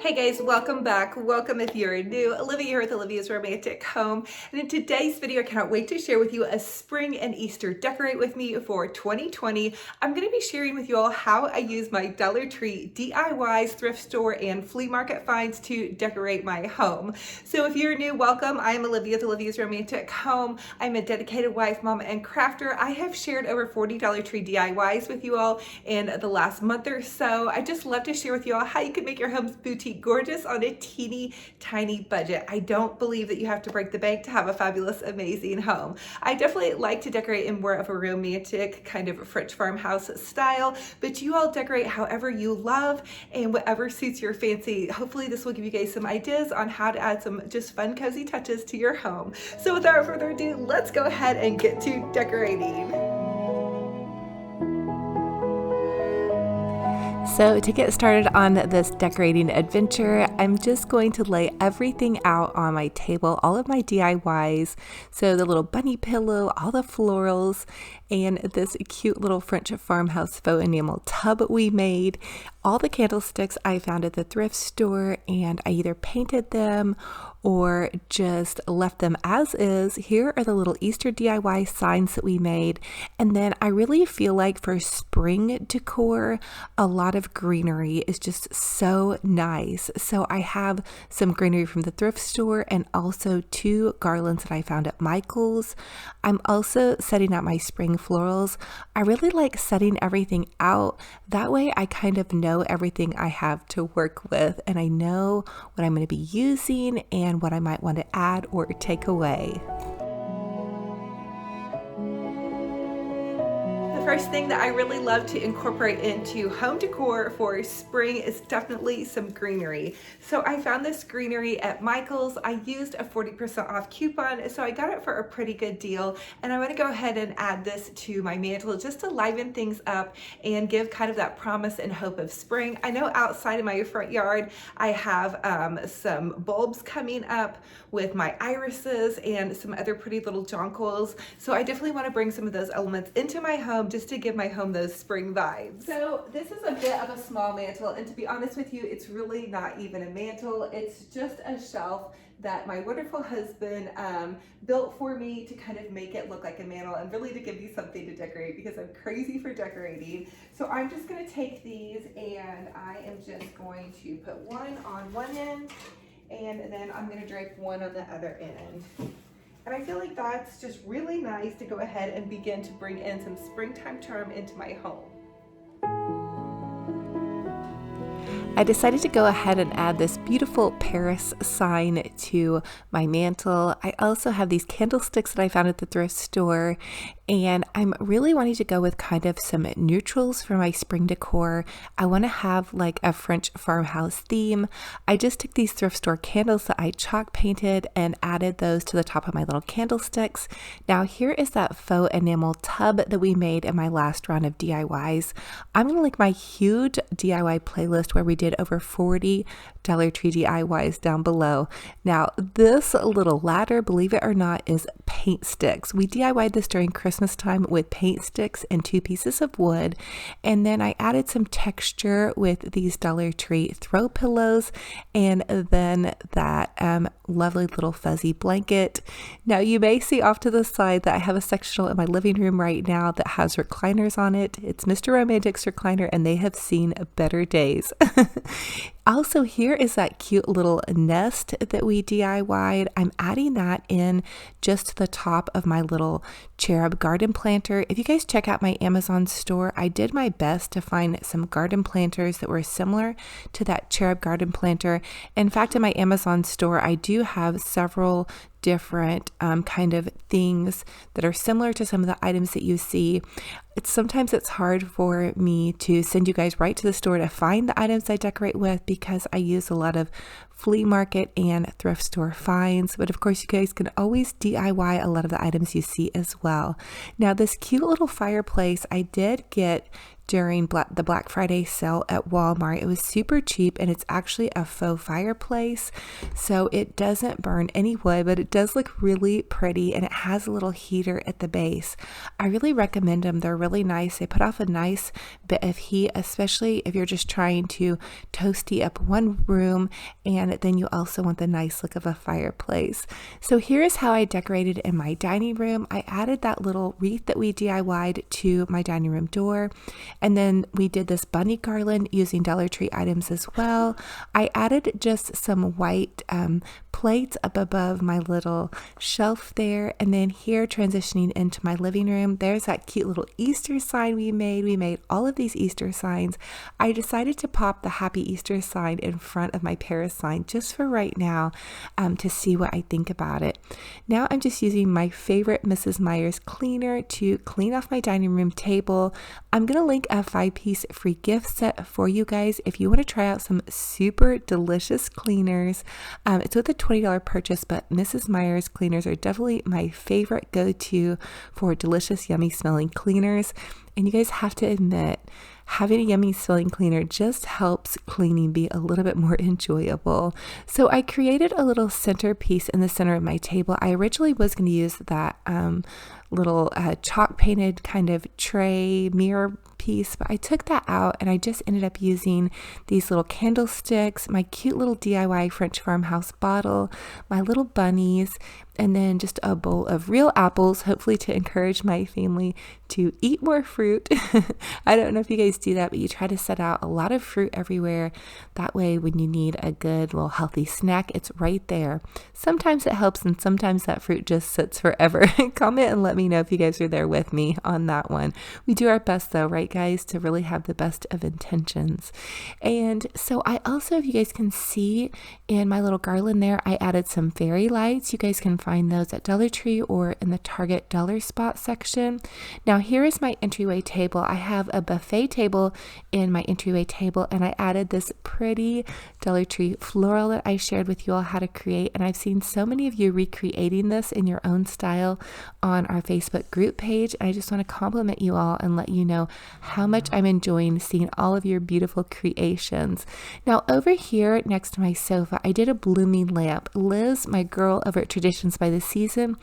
Hey guys, welcome back. Welcome if you're new. Olivia here with Olivia's Romantic Home. And in today's video, I cannot wait to share with you a spring and Easter decorate with me for 2020. I'm going to be sharing with you all how I use my Dollar Tree DIYs, thrift store, and flea market finds to decorate my home. So if you're new, welcome. I'm Olivia with Olivia's Romantic Home. I'm a dedicated wife, mama, and crafter. I have shared over 40 Dollar Tree DIYs with you all in the last month or so. I just love to share with you all how you can make your home's boutique gorgeous on a teeny tiny budget. I don't believe that you have to break the bank to have a fabulous, amazing home. I definitely like to decorate in more of a romantic kind of French farmhouse style, but you all decorate however you love and whatever suits your fancy. Hopefully this will give you guys some ideas on how to add some just fun, cozy touches to your home. So without further ado, let's go ahead and get to decorating. So to get started on this decorating adventure, I'm just going to lay everything out on my table, all of my DIYs. So the little bunny pillow, all the florals, and this cute little French farmhouse faux enamel tub we made. All the candlesticks I found at the thrift store, and I either painted them or just left them as is. Here are the little Easter DIY signs that we made. And then I really feel like for spring decor, a lot of greenery is just so nice. So I have some greenery from the thrift store and also 2 garlands that I found at Michael's. I'm also setting out my spring florals. I really like setting everything out. That way I kind of know everything I have to work with, and I know what I'm going to be using and what I might want to add or take away. First thing that I really love to incorporate into home decor for spring is definitely some greenery. So I found this greenery at Michael's. I used a 40% off coupon, so I got it for a pretty good deal. And I want to go ahead and add this to my mantle just to liven things up and give kind of that promise and hope of spring. I know outside of my front yard, I have some bulbs coming up with my irises and some other pretty little jonquils. So I definitely want to bring some of those elements into my home just to give my home those spring vibes. So this is a bit of a small mantle, and to be honest with you, it's really not even a mantle. It's just a shelf that my wonderful husband built for me to kind of make it look like a mantle and really to give me something to decorate because I'm crazy for decorating. So I'm just going to take these and I am just going to put one on one end and then I'm going to drape one on the other end. And I feel like that's just really nice to go ahead and begin to bring in some springtime charm into my home. I decided to go ahead and add this beautiful Paris sign to my mantle. I also have these candlesticks that I found at the thrift store, and I'm really wanting to go with kind of some neutrals for my spring decor. I want to have like a French farmhouse theme. I just took these thrift store candles that I chalk painted and added those to the top of my little candlesticks. Now here is that faux enamel tub that we made in my last round of DIYs. I'm going to link my huge DIY playlist where we did over 40 Dollar Tree DIYs down below. Now this little ladder, believe it or not, is paint sticks. We DIY'd this during Christmas time with paint sticks and 2 pieces of wood, and then I added some texture with these Dollar Tree throw pillows and then that lovely little fuzzy blanket. Now you may see off to the side that I have a sectional in my living room right now that has recliners on it. It's Mr. Romantic's recliner and they have seen better days. Also, here is that cute little nest that we DIY'd. I'm adding that in just to the top of my little cherub garden planter. If you guys check out my Amazon store, I did my best to find some garden planters that were similar to that cherub garden planter. In fact, in my Amazon store, I do have several different kind of things that are similar to some of the items that you see. Sometimes it's hard for me to send you guys right to the store to find the items I decorate with because I use a lot of flea market and thrift store finds, but of course you guys can always DIY a lot of the items you see as well. Now this cute little fireplace I did get during the Black Friday sale at Walmart. It was super cheap and it's actually a faux fireplace, so it doesn't burn any wood, but it does look really pretty and it has a little heater at the base. I really recommend them. They're really really nice. They put off a nice bit of heat, especially if you're just trying to toasty up one room, and then you also want the nice look of a fireplace. So here is how I decorated in my dining room. I added that little wreath that we DIY'd to my dining room door, and then we did this bunny garland using Dollar Tree items as well. I added just some white plates up above my little shelf there, and then here transitioning into my living room, there's that cute little Easter sign we made. We made all of these Easter signs. I decided to pop the Happy Easter sign in front of my Paris sign just for right now, to see what I think about it. Now I'm just using my favorite Mrs. Meyer's cleaner to clean off my dining room table. I'm going to link a 5-piece free gift set for you guys if you want to try out some super delicious cleaners. It's with a $20 purchase, but Mrs. Meyer's cleaners are definitely my favorite go-to for delicious, yummy smelling cleaners. And you guys have to admit, having a yummy smelling cleaner just helps cleaning be a little bit more enjoyable. So I created a little centerpiece in the center of my table. I originally was going to use that little chalk painted kind of tray mirror piece, but I took that out and I just ended up using these little candlesticks, my cute little DIY French farmhouse bottle, my little bunnies, and then just a bowl of real apples, hopefully to encourage my family to eat more fruit. I don't know if you guys do that, but you try to set out a lot of fruit everywhere. That way, when you need a good little healthy snack, it's right there. Sometimes it helps, and sometimes that fruit just sits forever. Comment and let me know if you guys are there with me on that one. We do our best though, right guys, to really have the best of intentions. And so I also, if you guys can see in my little garland there, I added some fairy lights. You guys can find those at Dollar Tree or in the Target dollar spot section. Now here is my entryway table. I have a buffet table in my entryway table, and I added this pretty Dollar Tree floral that I shared with you all how to create, and I've seen so many of you recreating this in your own style on our Facebook group page. I just want to compliment you all and let you know how much I'm enjoying seeing all of your beautiful creations. Now over here next to my sofa, I did a blooming lamp. Liz, my girl over at Traditions by the Season,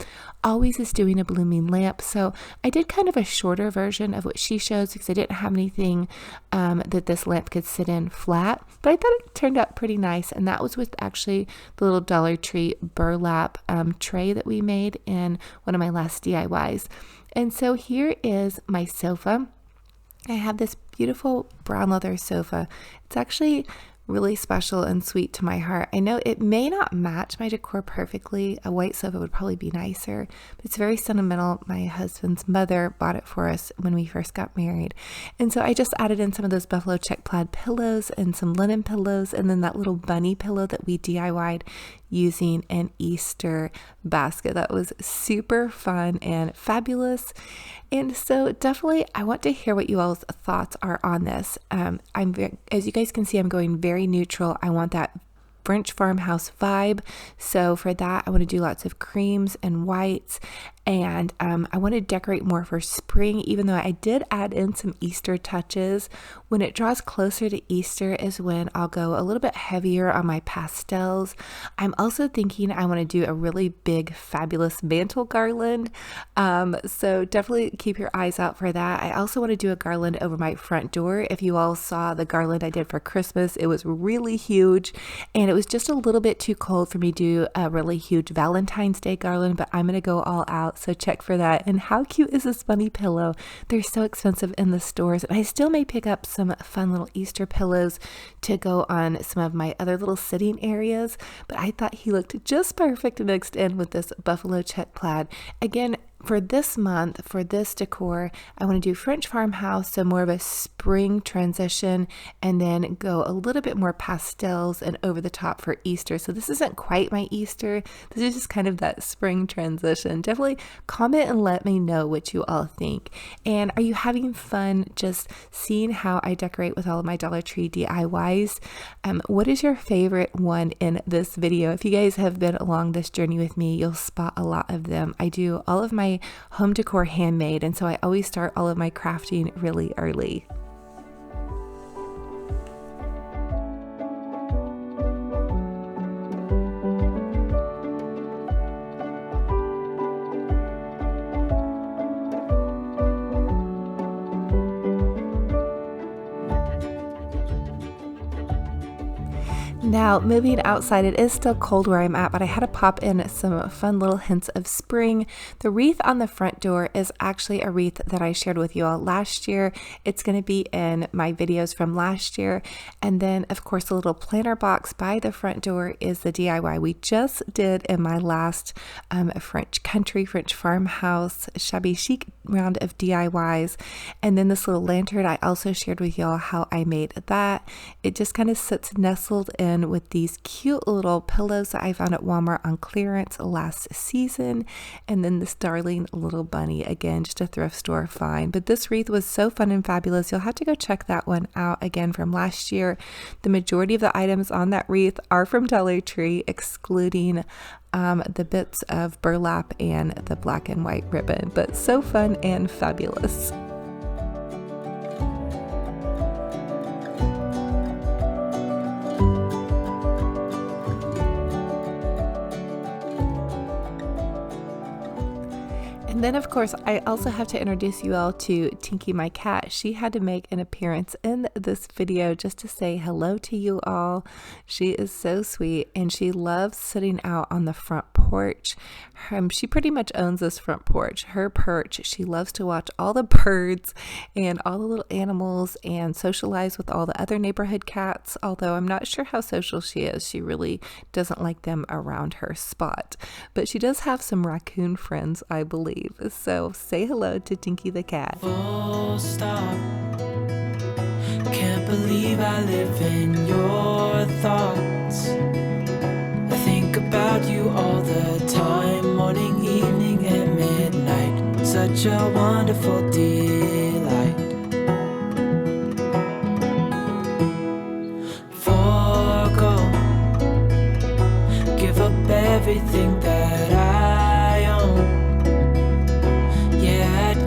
always is doing a blooming lamp, so I did kind of a shorter version of what she shows because I didn't have anything that this lamp could sit in flat, but I thought it turned out pretty nice, and that was with actually the little Dollar Tree burlap tray that we made in one of my last DIYs. And so here is my sofa. I have this beautiful brown leather sofa. It's actually really special and sweet to my heart. I know it may not match my decor perfectly. A white sofa would probably be nicer, but it's very sentimental. My husband's mother bought it for us when we first got married. And so I just added in some of those buffalo check plaid pillows and some linen pillows, and then that little bunny pillow that we DIY'd using an Easter basket. That was super fun and fabulous. And so definitely I want to hear what you all's thoughts are on this. As you guys can see, I'm going very neutral. I want that French farmhouse vibe. So for that, I want to do lots of creams and whites. And I want to decorate more for spring, even though I did add in some Easter touches. When it draws closer to Easter is when I'll go a little bit heavier on my pastels. I'm also thinking I want to do a really big, fabulous mantle garland. So definitely keep your eyes out for that. I also want to do a garland over my front door. If you all saw the garland I did for Christmas, it was really huge, and it was just a little bit too cold for me to do a really huge Valentine's Day garland, but I'm going to go all out. So check for that. And how cute is this bunny pillow? They're so expensive in the stores, and I still may pick up some fun little Easter pillows to go on some of my other little sitting areas, but I thought he looked just perfect mixed in with this buffalo check plaid. Again, for this month, for this decor, I want to do French farmhouse, so more of a spring transition, and then go a little bit more pastels and over the top for Easter. So this isn't quite my Easter. This is just kind of that spring transition. Definitely comment and let me know what you all think. And are you having fun just seeing how I decorate with all of my Dollar Tree DIYs? What is your favorite one in this video? If you guys have been along this journey with me, you'll spot a lot of them. I do all of my home decor handmade, and so I always start all of my crafting really early. Now, moving outside, it is still cold where I'm at, but I had to pop in some fun little hints of spring. The wreath on the front door is actually a wreath that I shared with you all last year. It's going to be in my videos from last year. And then, of course, the little planter box by the front door is the DIY we just did in my last French farmhouse shabby chic round of DIYs. And then this little lantern, I also shared with y'all how I made that. It just kind of sits nestled in with these cute little pillows that I found at Walmart on clearance last season. And then this darling little bunny, again, just a thrift store find. But this wreath was so fun and fabulous. You'll have to go check that one out again from last year. The majority of the items on that wreath are from Dollar Tree, excluding the bits of burlap and the black and white ribbon, but so fun and fabulous. And then, of course, I also have to introduce you all to Tinky, my cat. She had to make an appearance in this video just to say hello to you all. She is so sweet, and she loves sitting out on the front porch. She pretty much owns this front porch, her perch. She loves to watch all the birds and all the little animals and socialize with all the other neighborhood cats, although I'm not sure how social she is. She really doesn't like them around her spot. But she does have some raccoon friends, I believe. So say hello to Tinky the cat. Full stop. Can't believe I live in your thoughts. I think about you all the time, morning, evening, and midnight. Such a wonderful delight. Forgo, give up everything that I own.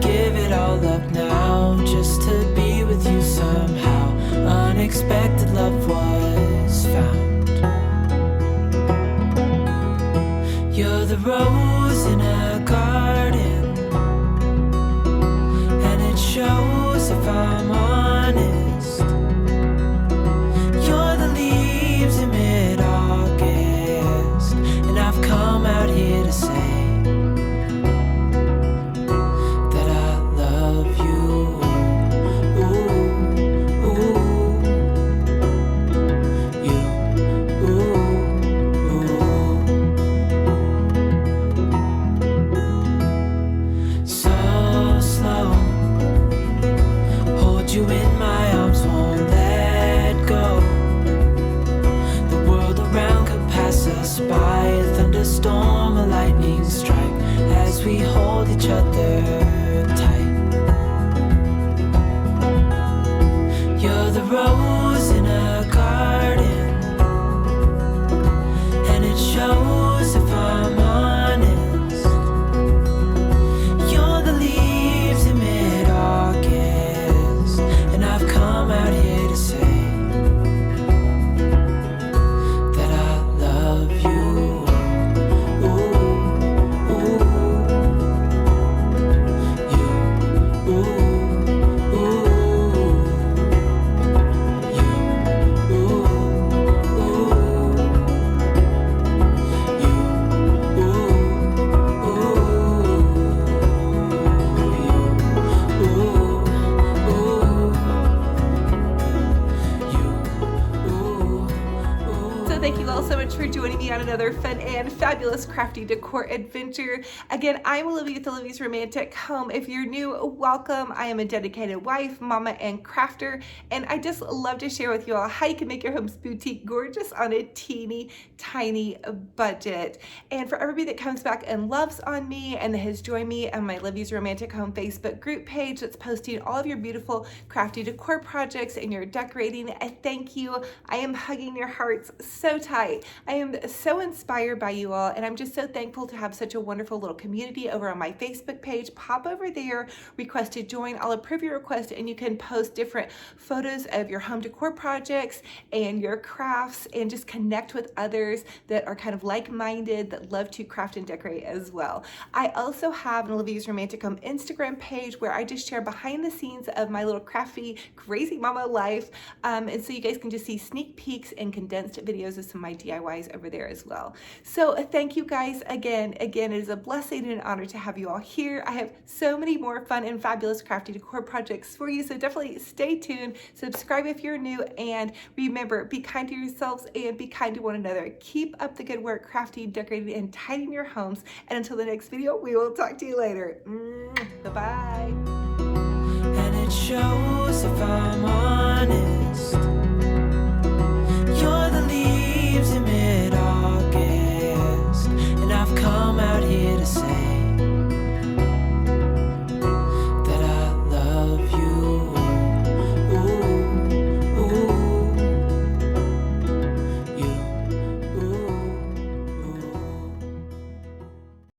Give it all up now, just to be with you somehow. Unexpected love was found. You're the rose in a garden, and it shows if I'm honest. You're the leaves in mid-August, and I've come out here to say storm, a lightning strike as we hold each other tight. You're the rose in a garden, and it shows if I'm honest. You're the leaves in mid-August, and I've come out here to say that I love you. For joining me on another fun and fabulous crafty decor adventure. Again, I'm Olivia with Olivia's Romantic Home. If you're new, welcome. I am a dedicated wife, mama, and crafter, and I just love to share with you all how you can make your homes boutique gorgeous on a teeny tiny budget. And for everybody that comes back and loves on me and that has joined me on my Olivia's Romantic Home Facebook group page that's posting all of your beautiful crafty decor projects and your decorating, thank you. I am hugging your hearts so tight. I am so so inspired by you all, and I'm just so thankful to have such a wonderful little community over on my Facebook page. Pop over there, request to join. I'll approve your request, and you can post different photos of your home decor projects and your crafts, and just connect with others that are kind of like-minded, that love to craft and decorate as well. I also have an Olivia's Romantic Home Instagram page where I just share behind the scenes of my little crafty, crazy mama life. And so you guys can just see sneak peeks and condensed videos of some of my DIYs over there as well. So thank you guys again. Again, it is a blessing and an honor to have you all here. I have so many more fun and fabulous crafty decor projects for you. So definitely stay tuned, subscribe if you're new, and remember, be kind to yourselves and be kind to one another. Keep up the good work crafting, decorating, and tidying your homes. And until the next video, we will talk to you later. Bye-bye. And it shows if I'm honest.